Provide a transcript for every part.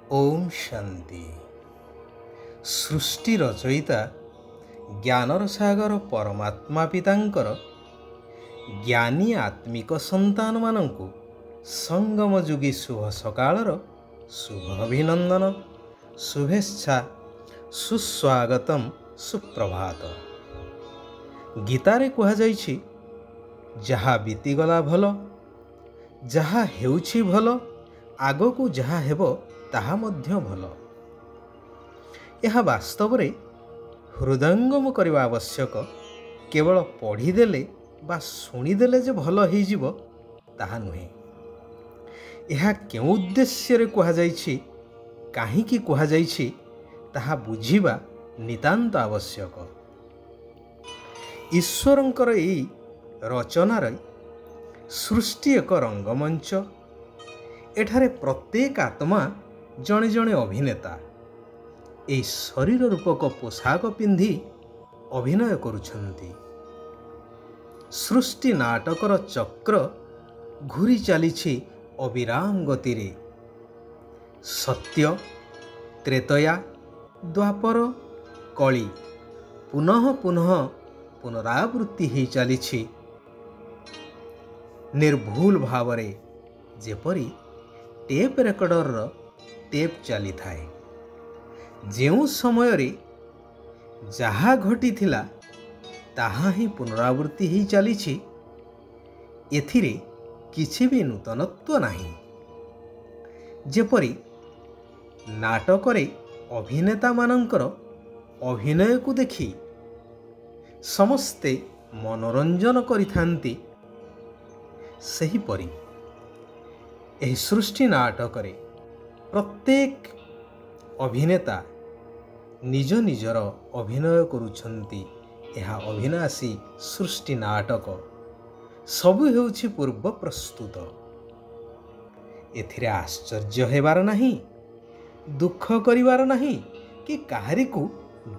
ओम शांति। सृष्टि रचयिता ज्ञानर सागर परमात्मा पितांकर ज्ञानी आत्मिक संतान मानंकु संगम जुगी शुभ सकाळर शुभ अभिनंदन शुभेच्छा सुस्वागतम सुप्रभात। गीतारे कहा जाइछि जहा बीतीगला भल जहा हेउछि भल आगकू जहा हेबो ताहा मध्य भल। यह वास्तव रे हृदयंगम करवा आवश्यक। केवल पढ़ीदेले बा शुणीदेले जे भल हो जीवो ताहा नुहे। यह केउ उद्देश्य रे कहा जाइछि काहीकि कहा जाइछि ताहा बुझिबा नितांत आवश्यक। ईश्वरंकर एई रचनार सृष्टि एक रंगमंच। एठारे प्रत्येक आत्मा जणे जणे अभिनेता ए शरीर रूपक पोशाक पिंधि अभिनय करुछंती। सृष्टि नाटकर चक्र घूरी चलीछि अविराम गतिरे। सत्य त्रेतया द्वापर कली पुनः पुनः पुनरावृत्ति हो चलीछि निर्भूल भावरे जेपरी टेप रेकर्डर टेप चली थाए। जेउ समय रे जहा घटी थिला ताहा ही पुनरावृत्ति ही चलीछि। एथिरे किछि भी नूतनत्व नाही। जेपरी नाटकरे अभिनेता मानंकर अभिनय को देखि समस्ते मनोरंजन करिथांती सही परी एही सृष्टि नाटकरे प्रत्येक अभिनेता निज निजर अभिनय करुछंती। यह अभिनाशी सृष्टि नाटक सबु हेउछि पूर्व प्रस्तुत। एथिरे आश्चर्य हेबार नाही, दुख करिवार नाही कि काहारी को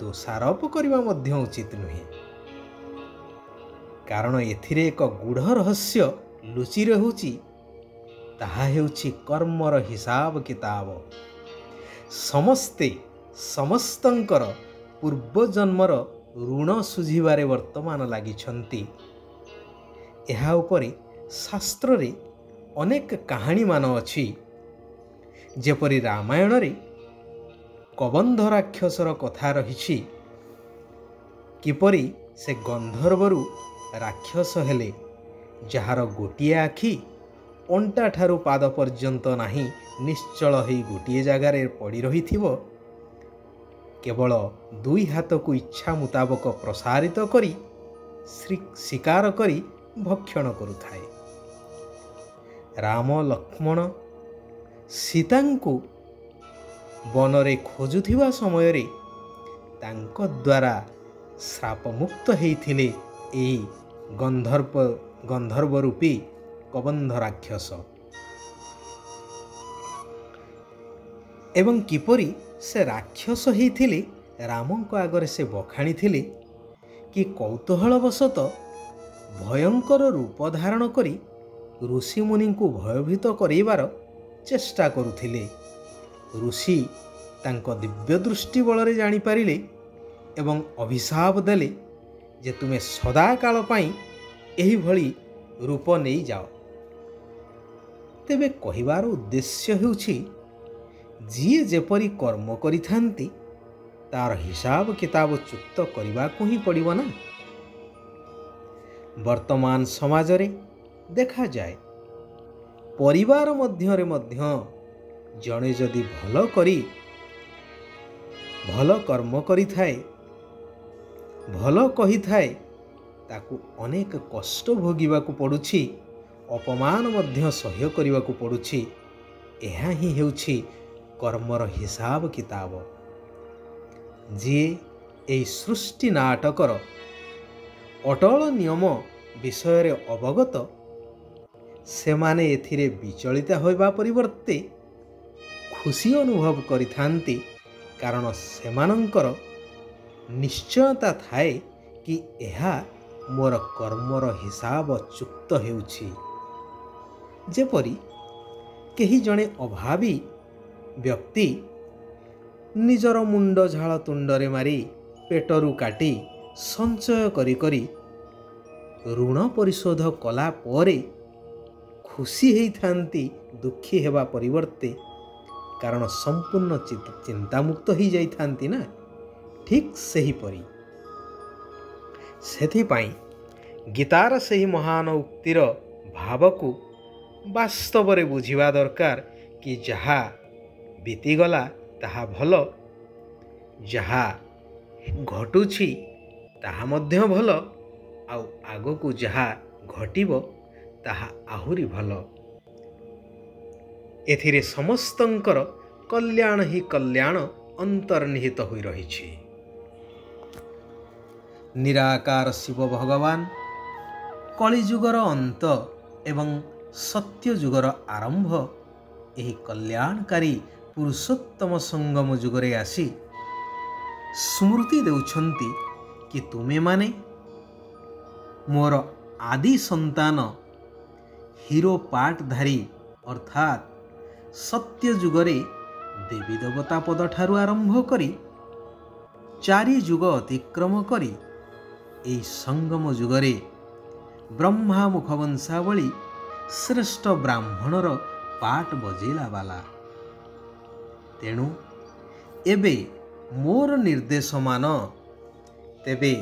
दोषारोप करिवा मध्य उचित नुहे। कारण एथिरे एक गूढ़ रहस्य लुचि रहुछि। ताहा हेउछि कर्मर हिसाब किताब। समस्ते समस्तंकर पूर्व जन्मर ऋण सुझिबारे वर्तमान लागिछंती। एहा उपरे शास्त्र रे अनेक कहानी मान अछि। जेपरि रामायण रे कबंध राक्षसर कथा रहिछि। किपरि से गंधर्वरु राक्षस हेले जहार गोटिए आखि अंटा ठारू पाद पर्यंत नाही, निश्चल ही गोटिए जगार पड़ी रही थिबो। केवल दुई हाथ को इच्छा मुताबक प्रसारित करी शिकार करी भक्षण करुथाए। राम लक्ष्मण सीतांकु बनरे खोजुथिबा समय रे तांको द्वारा श्राप मुक्त हेइथिले एई गंधर्व रूपी कबंध राक्षस। एवं किपरि से राक्षस हेइथिले रामंको आगरे से बखाणी थिले कि कौतूहलवशत भयंकर रूप धारण करी ऋषि मुनि को भयभीत करैबार चेष्टा करुथिले। ऋषि तांको दिव्य दृष्टि बलरे जानि पारिले एवं अभिशाप देले जे तुमे सदा काल पाई एही भली रूप नहीं जाओ। तेबे कहिबार उद्देश्य हेउछि जिए जेपरी कर्म करिथांती तार हिसाब किताब चुक्त करिबाकु ही पड़िबो ना। वर्तमान समाज रे देखा जाए परिवार मध्य जणे जदि भल कर्म करि थाए भल कहि थाए ताकू अनेक कष्ट भोगिबाकू पड़ुछि, अपमान मध्य सह्य करिबाकू पड़ुछि। एहा ही हेउछि कर्मर हिसाब किताब। जे एई सृष्टि नाटकर अटल नियम विषय रे अवगत सेमाने एथिरे विचलित होइबा परिवर्ते खुशी अनुभव करिथांती। कारण सेमानंकर निश्चयता थाए कि एहा मोर कर्मर हिसाब चुक्त हेउछि। जेपरि केही जणे अभावी ବ୍ୟକ୍ତି ନିଜର ମୁଣ୍ଡ ଝାଳ ତୁଣ୍ଡରେ ମାରି ପେଟରୁ କାଟି ସଞ୍ଚୟ କରି କରି ଋଣ ପରିଶୋଧ କଲା ପରେ ଖୁସି ହେଇଥାନ୍ତି ଦୁଃଖୀ ହେବା ପରିବର୍ତ୍ତେ, କାରଣ ସମ୍ପୂର୍ଣ୍ଣ ଚିନ୍ତାମୁକ୍ତ ହେଇଯାଇଥାନ୍ତି ନା। ଠିକ୍ ସେହିପରି ସେଥିପାଇଁ ଗୀତାର ସେହି ମହାନ ଉକ୍ତିର ଭାବକୁ ବାସ୍ତବରେ ବୁଝିବା ଦରକାର କି ଯାହା ବିତିଗଲା ତାହା ଭଲ, ଯାହା ଘଟୁଛି ତାହା ମଧ୍ୟ ଭଲ, ଆଉ ଆଗକୁ ଯାହା ଘଟିବ ତାହା ଆହୁରି ଭଲ। ଏଥିରେ ସମସ୍ତଙ୍କର କଲ୍ୟାଣ ହିଁ କଲ୍ୟାଣ ଅନ୍ତର୍ନିହିତ ହୋଇ ରହିଛି। ନିରାକାର ଶିବ ଭଗବାନ କଳିଯୁଗର ଅନ୍ତ ଏବଂ ସତ୍ୟଯୁଗର ଆରମ୍ଭ ଏହି କଲ୍ୟାଣକାରୀ ପୁରୁଷୋତ୍ତମ ସଙ୍ଗମ ଯୁଗରେ ଆସି ସ୍ମୃତି ଦେଉଛନ୍ତି କି ତୁମେମାନେ ମୋର ଆଦି ସନ୍ତାନ ହିରୋ ପାର୍ଟଧାରୀ, ଅର୍ଥାତ୍ ସତ୍ୟ ଯୁଗରେ ଦେବୀ ଦେବତା ପଦଠାରୁ ଆରମ୍ଭ କରି 4 ଯୁଗ ଅତିକ୍ରମ କରି ଏହି ସଙ୍ଗମ ଯୁଗରେ ବ୍ରହ୍ମା ମୁଖବଂଶାବଳୀ ଶ୍ରେଷ୍ଠ ବ୍ରାହ୍ମଣର ପାଟ ବଜେଇଲା ବାଲା। ତେଣୁ ଏବେ ମୋର ନିର୍ଦ୍ଦେଶ ମାନ, ତେବେ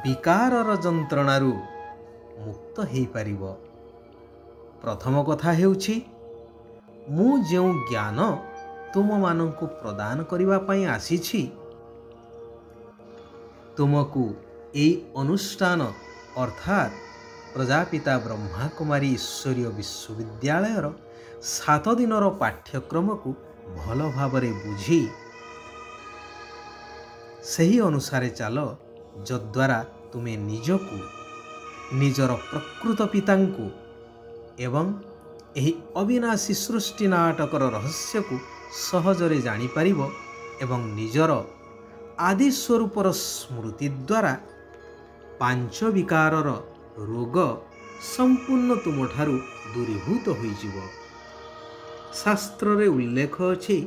ବିକାରର ଯନ୍ତ୍ରଣାରୁ ମୁକ୍ତ ହେଇପାରିବ। ପ୍ରଥମ କଥା ହେଉଛି, ମୁଁ ଯେଉଁ ଜ୍ଞାନ ତୁମମାନଙ୍କୁ ପ୍ରଦାନ କରିବା ପାଇଁ ଆସିଛି, ତୁମକୁ ଏହି ଅନୁଷ୍ଠାନ ଅର୍ଥାତ୍ ପ୍ରଜାପିତା ବ୍ରହ୍ମାକୁମାରୀ ଈଶ୍ୱରୀୟ ବିଶ୍ୱବିଦ୍ୟାଳୟର 7 ଦିନର ପାଠ୍ୟକ୍ରମକୁ ଭଲ ଭାବରେ ବୁଝି ସେହି ଅନୁସାରେ ଚାଲ, ଯଦ୍ୱାରା ତୁମେ ନିଜକୁ, ନିଜର ପ୍ରକୃତ ପିତାଙ୍କୁ ଏବଂ ଏହି ଅବିନାଶୀ ସୃଷ୍ଟି ନାଟକର ରହସ୍ୟକୁ ସହଜରେ ଜାଣିପାରିବ ଏବଂ ନିଜର ଆଦି ସ୍ୱରୂପର ସ୍ମୃତି ଦ୍ୱାରା 5 ବିକାରର ରୋଗ ସମ୍ପୂର୍ଣ୍ଣ ତୁମଠାରୁ ଦୂରୀଭୂତ ହୋଇଯିବ। ଶାସ୍ତ୍ରରେ ଉଲ୍ଲେଖ ଅଛି,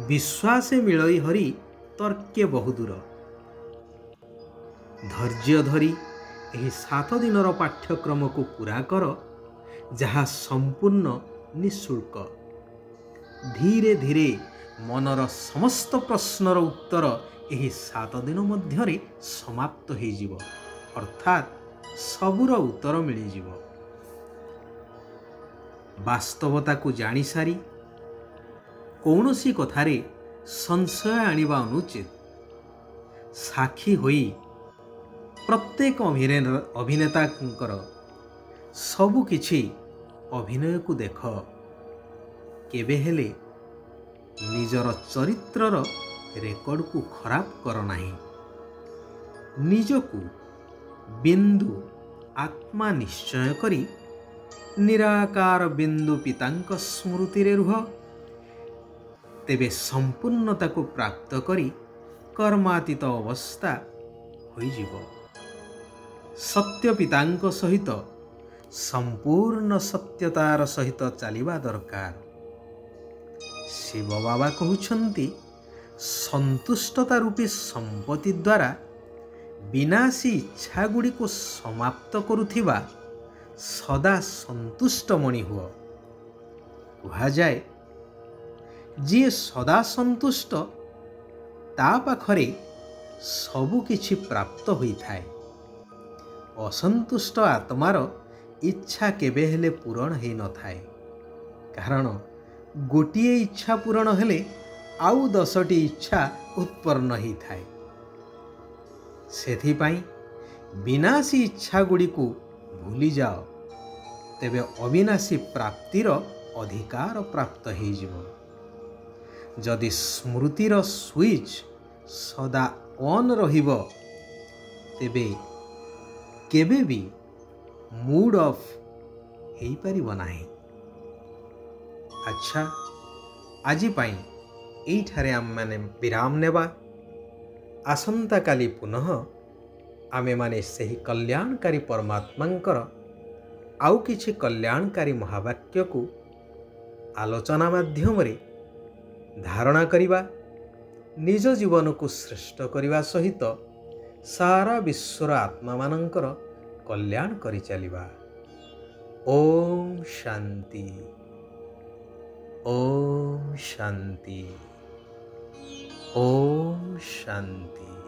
ବିଶ୍ୱାସେ ମିଳଇ ହରି ତର୍କେ ବହୁଦୂର। ଧୈର୍ଯ୍ୟ ଧରି ଏହି 7 ଦିନର ପାଠ୍ୟକ୍ରମକୁ ପୂରା କର, ଯାହା ସମ୍ପୂର୍ଣ୍ଣ ନିଃଶୁଳ୍କ। ଧୀରେ ଧୀରେ ମନର ସମସ୍ତ ପ୍ରଶ୍ନର ଉତ୍ତର ଏହି 7 ଦିନ ମଧ୍ୟରେ ସମାପ୍ତ ହୋଇଯିବ, ଅର୍ଥାତ୍ ସବୁର ଉତ୍ତର ମିଳିଯିବ। ବାସ୍ତବତାକୁ ଜାଣିସାରି କୌଣସି କଥାରେ ସଂଶୟ ଆଣିବା ଅନୁଚିତ। ସାକ୍ଷୀ ହୋଇ ପ୍ରତ୍ୟେକ ଅଭିନେତାଙ୍କର ସବୁ କିଛି ଅଭିନୟକୁ ଦେଖ। କେବେ ହେଲେ ନିଜର ଚରିତ୍ରର ରେକର୍ଡକୁ ଖରାପ କର ନାହିଁ। ନିଜକୁ ବିନ୍ଦୁ ଆତ୍ମା ନିଶ୍ଚୟ କରି ନିରାକାର ବିନ୍ଦୁ ପିତାଙ୍କ ସ୍ମୃତିରେ ରୁହ, ତେବେ ସମ୍ପୂର୍ଣ୍ଣତାକୁ ପ୍ରାପ୍ତ କରି କର୍ମାତୀତ ଅବସ୍ଥା ହୋଇଯିବ। ସତ୍ୟ ପିତାଙ୍କ ସହିତ ସମ୍ପୂର୍ଣ୍ଣ ସତ୍ୟତାର ସହିତ ଚାଲିବା ଦରକାର। ଶିବ ବାବା କହୁଛନ୍ତି, ସନ୍ତୁଷ୍ଟତା ରୂପୀ ସମ୍ପତ୍ତି ଦ୍ୱାରା ବିନାଶୀ ଇଚ୍ଛା ଗୁଡ଼ିକୁ ସମାପ୍ତ କରୁଥିବା ସଦା ସନ୍ତୁଷ୍ଟମଣି ହୁଅ। କୁହାଯାଏ, ଯିଏ ସଦା ସନ୍ତୁଷ୍ଟ ତା ପାଖରେ ସବୁ କିଛି ପ୍ରାପ୍ତ ହୋଇଥାଏ। ଅସନ୍ତୁଷ୍ଟ ଆତ୍ମାର ଇଚ୍ଛା କେବେ ହେଲେ ପୂରଣ ହୋଇନଥାଏ, କାରଣ ଗୋଟିଏ ଇଚ୍ଛା ପୂରଣ ହେଲେ ଆଉ 10ଟି ଇଚ୍ଛା ଉତ୍ପନ୍ନ ହୋଇଥାଏ। ସେଥିପାଇଁ ବିନାଶୀ ଇଚ୍ଛା ଗୁଡ଼ିକୁ ଭୁଲିଯାଅ, ତେବେ ଅବିନାଶୀ ପ୍ରାପ୍ତିର ଅଧିକାର ପ୍ରାପ୍ତ ହୋଇଯିବ। ଯଦି ସ୍ମୃତିର ସୁଇଚ୍ ସଦା ଅନ୍ ରହିବ, ତେବେ କେବେ ବି ମୁଡ୍ ଅଫ୍ ହେଇପାରିବ ନାହିଁ। ଆଚ୍ଛା, ଆଜି ପାଇଁ ଏଇଠାରେ ଆମେମାନେ ବିରାମ ନେବା। ଆସନ୍ତାକାଲି ପୁନଃ ଆମେମାନେ ସେହି କଲ୍ୟାଣକାରୀ ପରମାତ୍ମାଙ୍କର ଆଉ କିଛି କଲ୍ୟାଣକାରୀ ମହାବାକ୍ୟକୁ ଆଲୋଚନା ମାଧ୍ୟମରେ धारणा करिबा निज जीवन को श्रेष्ठ करने सहित सारा विश्वर आत्मा मानकर कल्याण करि चलिबा। ओम शांति, ओम शांति, ओम शांति।